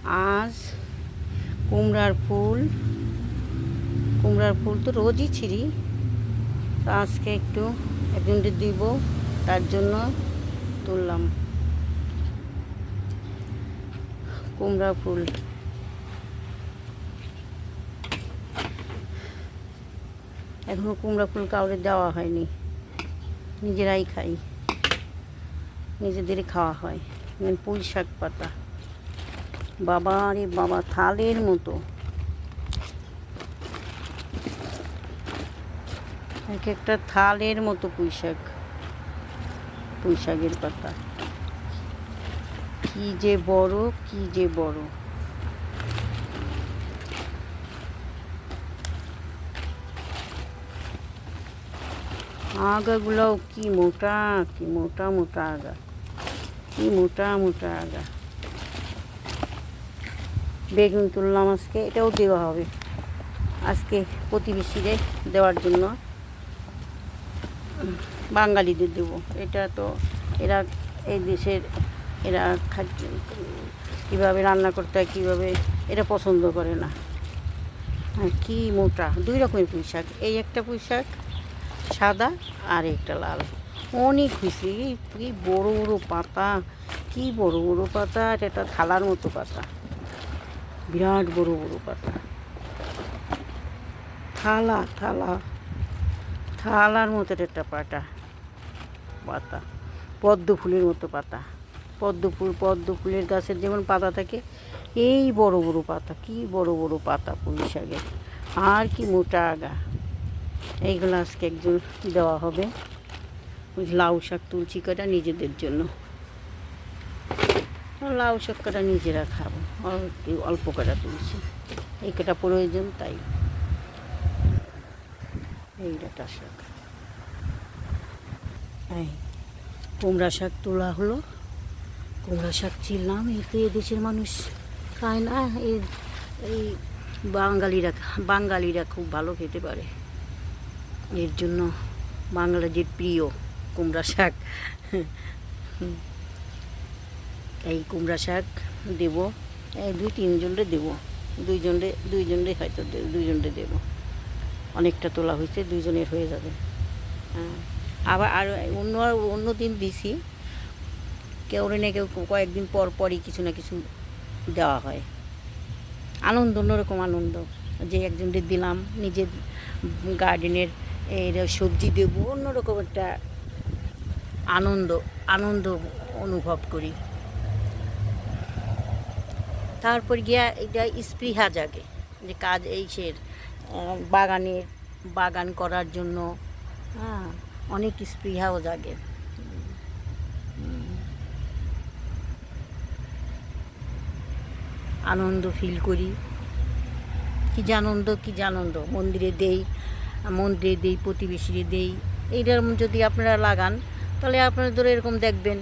আজ কুমড়ার ফুল তো রোজই ছিঁড়ি, তো আজকে একটু একজনকে দিব, তার জন্য তুললাম কুমড়া ফুল। এখনও কুমড়া ফুল কাউরে দেওয়া হয়নি, নিজেরাই খাই, নিজেদেরই খাওয়া হয়। পুঁই শাক পাতা, বাবা রে বাবা, থালের মতো, এক একটা থালের মতো পুঁই শাকের পাতা, কি যে বড়। আগাগুলোও কি মোটা আগা, কি মোটা আগা। বেগুন তুললাম আজকে, এটাও দেওয়া হবে আজকে প্রতিবেশীদের দেওয়ার জন্য, বাঙালিদের দেবো। এটা তো এরা এই দেশের, এরা কীভাবে রান্না করতে হয়, কীভাবে, এরা পছন্দ করে না। আর কি মোটা, 2 রকমের পুঁই শাক, এই একটা পুঁই শাক সাদা আর একটা লাল, অনেক হয়েছে। কি বড় পাতা, কি বড় পাতা, এটা থালার মতো পাতা, বিরাট বড় পাতা, থালার মতো একটা পাতা, পদ্ম ফুলের মতো পাতা। পদ্ম ফুলের গাছের যেমন পাতা থাকে, এই বড় পাতা, কি বড় পাতা পুঁই শাকের, আর কি মোটা আগা। এইগুলো আজকে একজন দেওয়া হবে। লাউ শাক তুলছি কটা নিজেদের জন্য, লাউ শাক কটা নিজেরা খাবো, অল্প কটা তুলছি, এই কটা প্রয়োজন তাই। এই ডাটা শাক, এই কুমড়া শাক তোলা হলো, কুমড়া শাক চিনলাম। এই তো এদেশের মানুষ খায় না, এই বাঙালিরা খুব ভালো খেতে পারে, এর জন্য বাঙালিদের প্রিয় কুমড়া শাক। এই কুমড়া শাক দেব, এই 2-3 জনরে দেবো, দুইজনরে হয়তো 2 জনরে দেবো। অনেকটা তোলা হয়েছে, 2 জনের হয়ে যাবে। হ্যাঁ, আবার আর অন্য দিন দিছি, কেউ না কেউ কয়েকদিন পরই কিছু না কিছু দেওয়া হয়। আনন্দ, অন্যরকম আনন্দ, যে একজনদের দিলাম, নিজের গার্ডেনের এর সবজি দেবো, অন্যরকম একটা আনন্দ অনুভব করি। তারপর গিয়া এটা স্পৃহা জাগে, যে কাজ এইসের বাগান করার জন্য, হ্যাঁ, অনেক স্পৃহাও জাগে। আনন্দ ফিল করি, কি আনন্দ। মন্দিরে দেই, প্রতিবেশীরে দেই। এইটার যদি আপনারা লাগান, তাহলে আপনাদের এরকম দেখবেন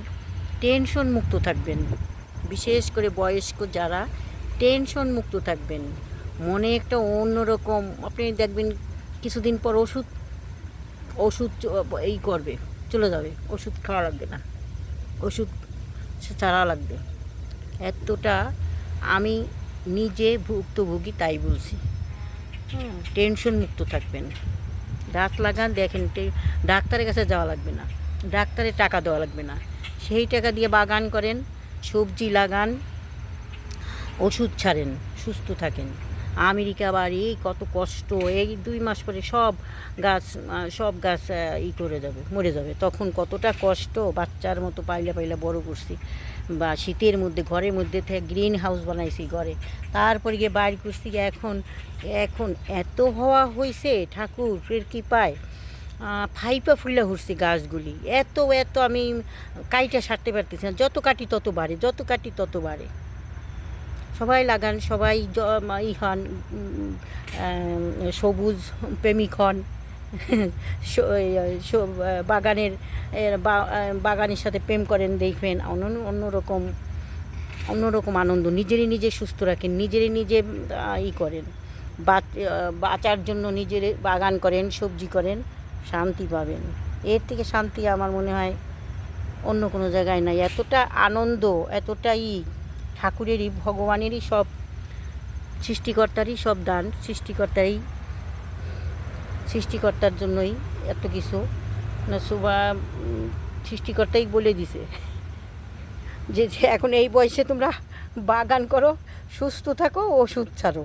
টেনশন মুক্ত থাকবেন। বিশেষ করে বয়স্ক যারা, টেনশন মুক্ত থাকবেন, মনে একটা অন্যরকম, আপনি দেখবেন কিছুদিন পর ওষুধ এই করবে, চলে যাবে, ওষুধ খাওয়া লাগবে না, ওষুধ ছাড়া লাগবে। এতটা আমি নিজে ভুক্তভোগী, তাই বলছি। টেনশন মুক্ত থাকবেন, গাছ লাগান, দেখেন ডাক্তারের কাছে যাওয়া লাগবে না, ডাক্তারের টাকা দেওয়া লাগবে না, সেই টাকা দিয়ে বাগান করেন, সবজি লাগান, ওষুধ ছাড়েন, সুস্থ থাকেন। আমেরিকা বাড়ি কত কষ্ট, এই 2 মাস পরে সব গাছ করে যাবে, মরে যাবে। তখন কতটা কষ্ট, বাচ্চার মতো পাইলা বড় করছি, বা শীতের মধ্যে ঘরের মধ্যে থেকে গ্রিন হাউস বানাইছি ঘরে, তারপরে গিয়ে বাইরে করছি। এখন এত হওয়া হয়েছে, ঠাকুরের কৃপায় ফাইপা ফুল্লা ঘুরছি গাছগুলি, এত আমি কাইটা সারতে পারতেছি না, যত কাটি তত বাড়ে। সবাই লাগান, সবাই হন, সবুজ প্রেমিক হন, বাগানের সাথে প্রেম করেন, দেখবেন অন্যরকম আনন্দ। নিজে সুস্থ রাখেন, নিজে করেন, বাঁচার জন্য নিজের বাগান করেন, সবজি করেন, শান্তি পাবেন। এর থেকে শান্তি আমার মনে হয় অন্য কোনো জায়গায় নাই। এতটা আনন্দ, এতটাই ঠাকুরেরই, ভগবানেরই সব, সৃষ্টিকর্তারই সব দান, সৃষ্টিকর্তার জন্যই এত কিছু না। সৃষ্টিকর্তাই বলে দিছে যে এখন এই বয়সে তোমরা বাগান করো, সুস্থ থাকো, ওষুধ ছাড়ো।